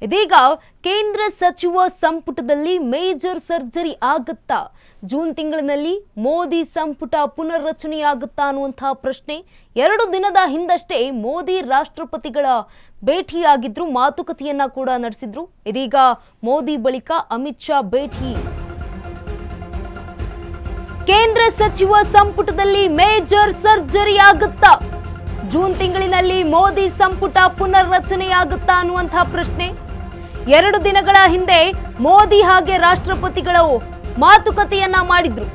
ಇದೀಗ ಕೇಂದ್ರ ಸಚಿವ ಸಂಪುಟದಲ್ಲಿ ಮೇಜರ್ ಸರ್ಜರಿ ಆಗುತ್ತಾ? ಜೂನ್ ತಿಂಗಳಿನಲ್ಲಿ ಮೋದಿ ಸಂಪುಟ ಪುನರ್ರಚನೆಯಾಗುತ್ತಾ ಅನ್ನುವಂತಹ ಪ್ರಶ್ನೆ. 2 ದಿನದ ಹಿಂದಷ್ಟೇ ಮೋದಿ ರಾಷ್ಟ್ರಪತಿಗಳ ಭೇಟಿಯಾಗಿದ್ರು, ಮಾತುಕತೆಯನ್ನ ಕೂಡ ನಡೆಸಿದ್ರು. ಇದೀಗ ಮೋದಿ ಬಳಿಕ ಅಮಿತ್ ಶಾ ಭೇಟಿ. ಕೇಂದ್ರ ಸಚಿವ ಸಂಪುಟದಲ್ಲಿ ಮೇಜರ್ ಸರ್ಜರಿ ಆಗುತ್ತಾ? ಜೂನ್ ತಿಂಗಳಿನಲ್ಲಿ ಮೋದಿ ಸಂಪುಟ ಪುನರ್ರಚನೆಯಾಗುತ್ತಾ ಅನ್ನುವಂತಹ ಪ್ರಶ್ನೆ. 2 ದಿನಗಳ ಹಿಂದೆ ಮೋದಿ ಹಾಗೆ ರಾಷ್ಟ್ರಪತಿಗಳು ಮಾತುಕತೆಯನ್ನ ಮಾಡಿದ್ರು,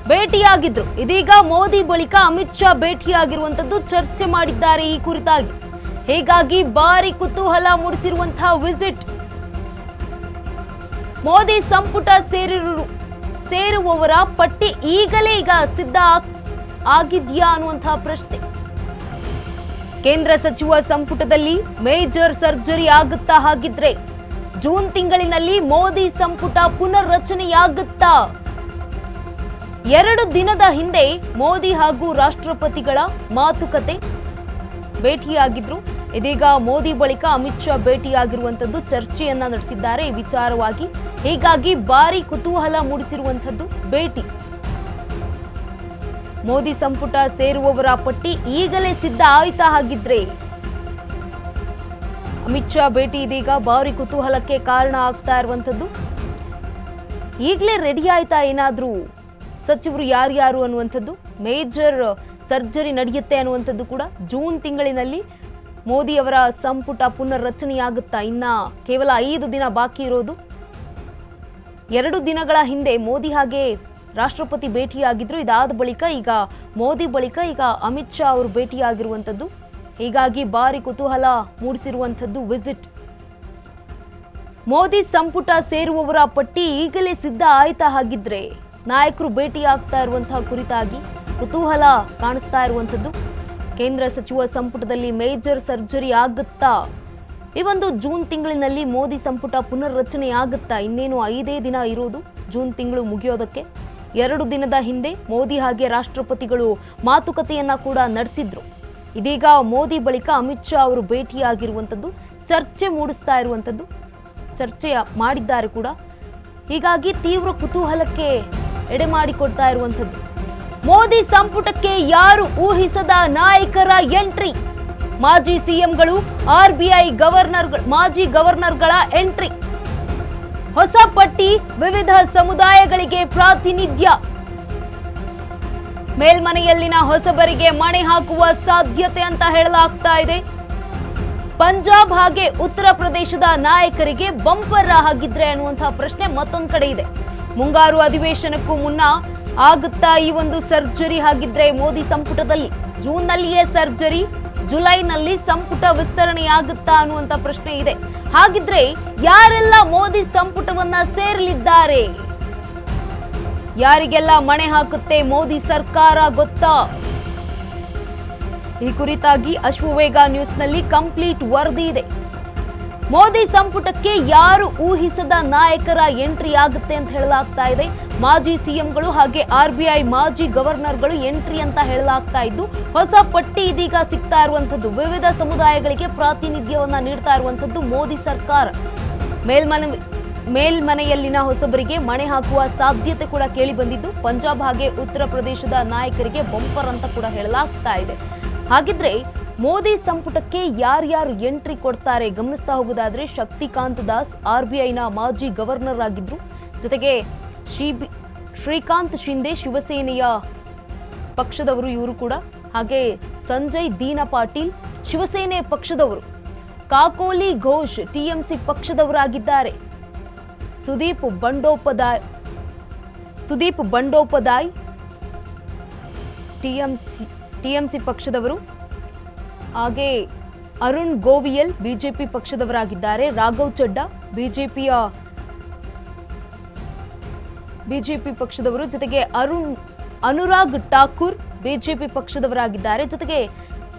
ಭೇಟಿಯಾಗಿದ್ರು. ಇದೀಗ ಮೋದಿ ಬಳಿಕ ಅಮಿತ್ ಶಾ ಭೇಟಿಯಾಗಿರುವಂತದ್ದು, ಚರ್ಚೆ ಮಾಡಿದ್ದಾರೆ ಈ ಕುರಿತಾಗಿ. ಹೀಗಾಗಿ ಭಾರಿ ಕುತೂಹಲ ಮೂಡಿಸಿರುವಂತಹ ವಿಸಿಟ್. ಮೋದಿ ಸಂಪುಟ ಸೇರುವವರ ಪಟ್ಟಿ ಈಗಲೇ ಸಿದ್ಧ ಆಗಿದ್ಯಾ ಅನ್ನುವಂತಹ ಪ್ರಶ್ನೆ. ಕೇಂದ್ರ ಸಚಿವ ಸಂಪುಟದಲ್ಲಿ ಮೇಜರ್ ಸರ್ಜರಿ ಆಗುತ್ತಾ? ಹಾಗಿದ್ರೆ ಜೂನ್ ತಿಂಗಳಿನಲ್ಲಿ ಮೋದಿ ಸಂಪುಟ ಪುನರ್ರಚನೆಯಾಗುತ್ತಾ? 2 ದಿನದ ಹಿಂದೆ ಮೋದಿ ಹಾಗೂ ರಾಷ್ಟ್ರಪತಿಗಳ ಮಾತುಕತೆ, ಭೇಟಿಯಾಗಿದ್ರು. ಇದೀಗ ಮೋದಿ ಬಳಿಕ ಅಮಿತ್ ಶಾ ಭೇಟಿಯಾಗಿರುವಂತದ್ದು, ಚರ್ಚೆಯನ್ನ ನಡೆಸಿದ್ದಾರೆ ಈ ವಿಚಾರವಾಗಿ. ಹೀಗಾಗಿ ಭಾರಿ ಕುತೂಹಲ ಮೂಡಿಸಿರುವಂತದ್ದು ಭೇಟಿ. ಮೋದಿ ಸಂಪುಟ ಸೇರುವವರ ಪಟ್ಟಿ ಈಗಲೇ ಸಿದ್ಧ ಆಯ್ತಾ? ಹಾಗಿದ್ರೆ ಅಮಿತ್ ಶಾ ಭೇಟಿ ಇದೀಗ ಭಾರಿ ಕುತೂಹಲಕ್ಕೆ ಕಾರಣ ಆಗ್ತಾ ಇರುವಂತದ್ದು. ಈಗಲೇ ರೆಡಿ ಆಯ್ತಾ ಏನಾದ್ರೂ ಸಚಿವರು ಯಾರ್ಯಾರು ಅನ್ನುವಂಥದ್ದು? ಮೇಜರ್ ಸರ್ಜರಿ ನಡೆಯುತ್ತೆ ಅನ್ನುವಂಥದ್ದು ಕೂಡ. ಜೂನ್ ತಿಂಗಳಿನಲ್ಲಿ ಮೋದಿ ಅವರ ಸಂಪುಟ ಪುನರ್ರಚನೆಯಾಗುತ್ತಾ? ಇನ್ನ ಕೇವಲ 5 ದಿನ ಬಾಕಿ ಇರೋದು. 2 ದಿನಗಳ ಹಿಂದೆ ಮೋದಿ ಹಾಗೆ ರಾಷ್ಟ್ರಪತಿ ಭೇಟಿಯಾಗಿದ್ರು. ಇದಾದ ಬಳಿಕ ಈಗ ಮೋದಿ ಬಳಿಕ ಈಗ ಅಮಿತ್ ಶಾ ಅವರು ಭೇಟಿಯಾಗಿರುವಂತದ್ದು. ಹೀಗಾಗಿ ಭಾರಿ ಕುತೂಹಲ ಮೂಡಿಸಿರುವಂತದ್ದು ವಿಸಿಟ್. ಮೋದಿ ಸಂಪುಟ ಸೇರುವವರ ಪಟ್ಟಿ ಈಗಲೇ ಸಿದ್ಧ ಆಯ್ತಾ? ಹಾಗಿದ್ರೆ ನಾಯಕರು ಭೇಟಿ ಆಗ್ತಾ ಇರುವಂತಹ ಕುರಿತಾಗಿ ಕುತೂಹಲ ಕಾಣಿಸ್ತಾ ಇರುವಂತದ್ದು. ಕೇಂದ್ರ ಸಚಿವ ಸಂಪುಟದಲ್ಲಿ ಮೇಜರ್ ಸರ್ಜರಿ ಆಗುತ್ತಾ? ಈ ಒಂದು ಜೂನ್ ತಿಂಗಳಿನಲ್ಲಿ ಮೋದಿ ಸಂಪುಟ ಪುನರ್ರಚನೆ ಆಗುತ್ತಾ? ಇನ್ನೇನು 5 ದಿನ ಇರೋದು ಜೂನ್ ತಿಂಗಳು ಮುಗಿಯೋದಕ್ಕೆ. 2 ದಿನದ ಹಿಂದೆ ಮೋದಿ ಹಾಗೆ ರಾಷ್ಟ್ರಪತಿಗಳು ಮಾತುಕತೆಯನ್ನ ಕೂಡ ನಡೆಸಿದ್ರು. ಇದೀಗ ಮೋದಿ ಬಳಿಕ ಅಮಿತ್ ಶಾ ಅವರು ಭೇಟಿಯಾಗಿರುವಂಥದ್ದು, ಚರ್ಚೆ ಮೂಡಿಸ್ತಾ ಇರುವಂಥದ್ದು, ಚರ್ಚೆ ಮಾಡಿದ್ದಾರೆ ಕೂಡ. ಹೀಗಾಗಿ ತೀವ್ರ ಕುತೂಹಲಕ್ಕೆ ಎಡೆ ಮಾಡಿಕೊಡ್ತಾ ಇರುವಂಥದ್ದು. ಮೋದಿ ಸಂಪುಟಕ್ಕೆ ಯಾರು ಊಹಿಸದ ನಾಯಕರ ಎಂಟ್ರಿ? ಮಾಜಿ ಸಿಎಂಗಳು, RBI ಮಾಜಿ ಗವರ್ನರ್ಗಳ ಎಂಟ್ರಿ. ಹೊಸ ಪಟ್ಟಿ, ವಿವಿಧ ಸಮುದಾಯಗಳಿಗೆ ಪ್ರಾತಿನಿಧ್ಯ. ಮೇಲ್ಮನೆಯಲ್ಲಿನ ಹೊಸಬರಿಗೆ ಮಣೆ ಹಾಕುವ ಸಾಧ್ಯತೆ ಅಂತ ಹೇಳಲಾಗ್ತಾ ಇದೆ. ಪಂಜಾಬ್ ಹಾಗೆ ಉತ್ತರ ಪ್ರದೇಶದ ನಾಯಕರಿಗೆ ಬಂಪರ್ ಆಗಿದ್ರೆ ಅನ್ನುವಂತಹ ಪ್ರಶ್ನೆ ಮತ್ತೊಂದು ಕಡೆ ಇದೆ. ಮುಂಗಾರು ಅಧಿವೇಶನಕ್ಕೂ ಮುನ್ನ ಆಗುತ್ತಾ ಈ ಒಂದು ಸರ್ಜರಿ? ಹಾಗಿದ್ರೆ ಮೋದಿ ಸಂಪುಟದಲ್ಲಿ ಜೂನ್ನಲ್ಲಿಯೇ ಸರ್ಜರಿ, ಜುಲೈನಲ್ಲಿ ಸಂಪುಟ ವಿಸ್ತರಣೆಯಾಗುತ್ತಾ ಅನ್ನುವಂತ ಪ್ರಶ್ನೆ ಇದೆ. ಹಾಗಿದ್ರೆ ಯಾರೆಲ್ಲ ಮೋದಿ ಸಂಪುಟವನ್ನ ಸೇರಲಿದ್ದಾರೆ? ಯಾರಿಗೆಲ್ಲ ಮಣೆ ಹಾಕುತ್ತೆ ಮೋದಿ ಸರ್ಕಾರ ಗೊತ್ತಾ? ಈ ಕುರಿತಾಗಿ ಅಶ್ವವೇಗ ನ್ಯೂಸ್ನಲ್ಲಿ ಕಂಪ್ಲೀಟ್ ವರದಿ ಇದೆ. ಮೋದಿ ಸಂಪುಟಕ್ಕೆ ಯಾರು ಊಹಿಸದ ನಾಯಕರ ಎಂಟ್ರಿ ಆಗುತ್ತೆ ಅಂತ ಹೇಳಲಾಗ್ತಾ ಇದೆ. ಮಾಜಿ ಸಿಎಂಗಳು ಹಾಗೆ RBI ಮಾಜಿ ಗವರ್ನರ್ಗಳು ಎಂಟ್ರಿ ಅಂತ ಹೇಳಲಾಗ್ತಾ ಇದ್ದು, ಹೊಸ ಪಟ್ಟಿ ಇದೀಗ ಸಿಗ್ತಾ ಇರುವಂತದ್ದು. ವಿವಿಧ ಸಮುದಾಯಗಳಿಗೆ ಪ್ರಾತಿನಿಧ್ಯವನ್ನ ನೀಡ್ತಾ ಇರುವಂತದ್ದು ಮೋದಿ ಸರ್ಕಾರ. ಮೇಲ್ಮನೆಯಲ್ಲಿನ ಹೊಸಬರಿಗೆ ಮಣೆ ಹಾಕುವ ಸಾಧ್ಯತೆ ಕೂಡ ಕೇಳಿ ಬಂದಿದ್ದು, ಪಂಜಾಬ್ ಹಾಗೆ ಉತ್ತರ ಪ್ರದೇಶದ ನಾಯಕರಿಗೆ ಬಂಪರ್ ಅಂತ ಕೂಡ ಹೇಳಲಾಗ್ತಾ ಇದೆ. ಹಾಗಿದ್ರೆ ಮೋದಿ ಸಂಪುಟಕ್ಕೆ ಯಾರ್ಯಾರು ಎಂಟ್ರಿ ಕೊಡ್ತಾರೆ ಗಮನಿಸ್ತಾ ಹೋಗೋದಾದ್ರೆ, ಶಕ್ತಿಕಾಂತ್ ದಾಸ್ RBIನ ಮಾಜಿ ಗವರ್ನರ್ ಆಗಿದ್ರು. ಜೊತೆಗೆ ಶ್ರೀಕಾಂತ್ ಶಿಂದೆ ಶಿವಸೇನೆಯ ಪಕ್ಷದವರು, ಇವರು ಕೂಡ. ಹಾಗೆ ಸಂಜಯ್ ದೀನ ಪಾಟೀಲ್ ಶಿವಸೇನೆ ಪಕ್ಷದವರು. ಕಾಕೋಲಿ ಘೋಷ್ TMC ಪಕ್ಷದವರಾಗಿದ್ದಾರೆ. ಸುದೀಪ್ ಬಂಡೋಪದಾಯ್ TMC ಪಕ್ಷದವರು. ಹಾಗೆ ಅರುಣ್ ಗೋವಿಯಲ್ ಬಿಜೆಪಿ ಪಕ್ಷದವರಾಗಿದ್ದಾರೆ. ರಾಘವ್ ಚಡ್ಡಾ ಬಿಜೆಪಿ ಪಕ್ಷದವರು. ಜೊತೆಗೆ ಅನುರಾಗ್ ಠಾಕೂರ್ ಬಿಜೆಪಿ ಪಕ್ಷದವರಾಗಿದ್ದಾರೆ. ಜೊತೆಗೆ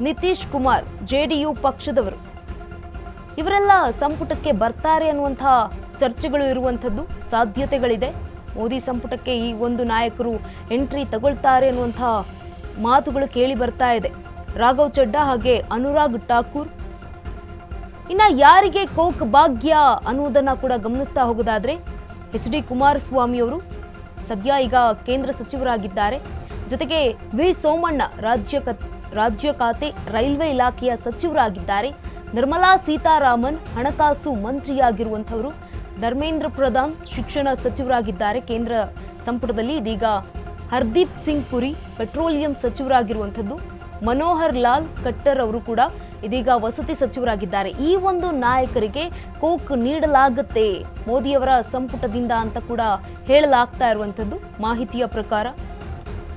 ನಿತೀಶ್ ಕುಮಾರ್ JDU ಪಕ್ಷದವರು. ಇವರೆಲ್ಲ ಸಂಪುಟಕ್ಕೆ ಬರ್ತಾರೆ ಅನ್ನುವಂತಹ ಚರ್ಚೆಗಳು ಇರುವಂತದ್ದು, ಸಾಧ್ಯತೆಗಳಿದೆ. ಮೋದಿ ಸಂಪುಟಕ್ಕೆ ಈ ಒಂದು ನಾಯಕರು ಎಂಟ್ರಿ ತಗೊಳ್ತಾರೆ ಅನ್ನುವಂತಹ ಮಾತುಗಳು ಕೇಳಿ ಬರ್ತಾ ಇದೆ. ರಾಘವ್ ಚಡ್ಡಾ ಹಾಗೆ ಅನುರಾಗ್ ಠಾಕೂರ್ ಇನ್ನ ಯಾರಿಗೆ ಕೋಕ್ ಭಾಗ್ಯ ಅನ್ನುವುದನ್ನ ಕೂಡ ಗಮನಿಸ್ತಾ ಹೋಗೋದಾದ್ರೆ ಎಚ್ ಡಿ ಕುಮಾರಸ್ವಾಮಿ ಅವರು ಸದ್ಯ ಈಗ ಕೇಂದ್ರ ಸಚಿವರಾಗಿದ್ದಾರೆ. ಜೊತೆಗೆ ವಿ ಸೋಮಣ್ಣ ರಾಜ್ಯ ಖಾತೆ ರೈಲ್ವೆ ಇಲಾಖೆಯ ಸಚಿವರಾಗಿದ್ದಾರೆ. ನಿರ್ಮಲಾ ಸೀತಾರಾಮನ್ ಹಣಕಾಸು ಮಂತ್ರಿಯಾಗಿರುವಂಥವರು. ಧರ್ಮೇಂದ್ರ ಪ್ರಧಾನ್ ಶಿಕ್ಷಣ ಸಚಿವರಾಗಿದ್ದಾರೆ ಕೇಂದ್ರ ಸಂಪುಟದಲ್ಲಿ. ಇದೀಗ ಹರ್ದೀಪ್ ಸಿಂಗ್ ಪುರಿ ಪೆಟ್ರೋಲಿಯಂ ಸಚಿವರಾಗಿರುವಂಥದ್ದು. ಮನೋಹರ್ ಲಾಲ್ ಖಟ್ಟರ್ ಅವರು ಕೂಡ ಇದೀಗ ವಸತಿ ಸಚಿವರಾಗಿದ್ದಾರೆ. ಈ ಒಂದು ನಾಯಕರಿಗೆ ಕೋಕ್ ನೀಡಲಾಗುತ್ತೆ ಮೋದಿಯವರ ಸಂಪುಟದಿಂದ ಅಂತ ಕೂಡ ಹೇಳಲಾಗ್ತಾ ಇರುವಂಥದ್ದು. ಮಾಹಿತಿಯ ಪ್ರಕಾರ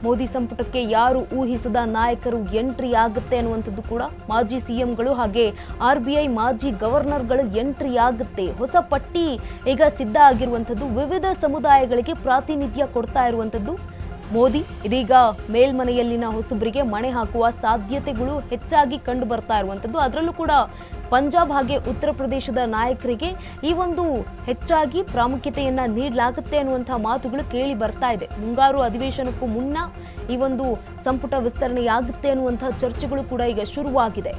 ಮೋದಿ ಸಂಪುಟಕ್ಕೆ ಯಾರು ಊಹಿಸದ ನಾಯಕರು ಎಂಟ್ರಿ ಆಗುತ್ತೆ ಅನ್ನುವಂಥದ್ದು ಕೂಡ ಮಾಜಿ ಸಿಎಂಗಳು ಹಾಗೆ RBI ಮಾಜಿ ಗವರ್ನರ್ಗಳು ಎಂಟ್ರಿ ಆಗುತ್ತೆ. ಹೊಸ ಪಟ್ಟಿ ಈಗ ಸಿದ್ಧ ಆಗಿರುವಂಥದ್ದು. ವಿವಿಧ ಸಮುದಾಯಗಳಿಗೆ ಪ್ರಾತಿನಿಧ್ಯ ಕೊಡ್ತಾ ಇರುವಂಥದ್ದು ಮೋದಿ. ಇದೀಗ ಮೇಲ್ಮನೆಯಲ್ಲಿನ ಹೊಸಬರಿಗೆ ಮಣೆ ಹಾಕುವ ಸಾಧ್ಯತೆಗಳು ಹೆಚ್ಚಾಗಿ ಕಂಡು ಬರ್ತಾ ಇರುವಂಥದ್ದು. ಅದರಲ್ಲೂ ಕೂಡ ಪಂಜಾಬ್ ಹಾಗೆ ಉತ್ತರ ಪ್ರದೇಶದ ನಾಯಕರಿಗೆ ಈ ಒಂದು ಹೆಚ್ಚಾಗಿ ಪ್ರಾಮುಖ್ಯತೆಯನ್ನ ನೀಡಲಾಗುತ್ತೆ ಅನ್ನುವಂತಹ ಮಾತುಗಳು ಕೇಳಿ ಬರ್ತಾ ಇದೆ. ಮುಂಗಾರು ಅಧಿವೇಶನಕ್ಕೂ ಮುನ್ನ ಈ ಒಂದು ಸಂಪುಟ ವಿಸ್ತರಣೆಯಾಗುತ್ತೆ ಅನ್ನುವಂತಹ ಚರ್ಚೆಗಳು ಕೂಡ ಈಗ ಶುರುವಾಗಿದೆ.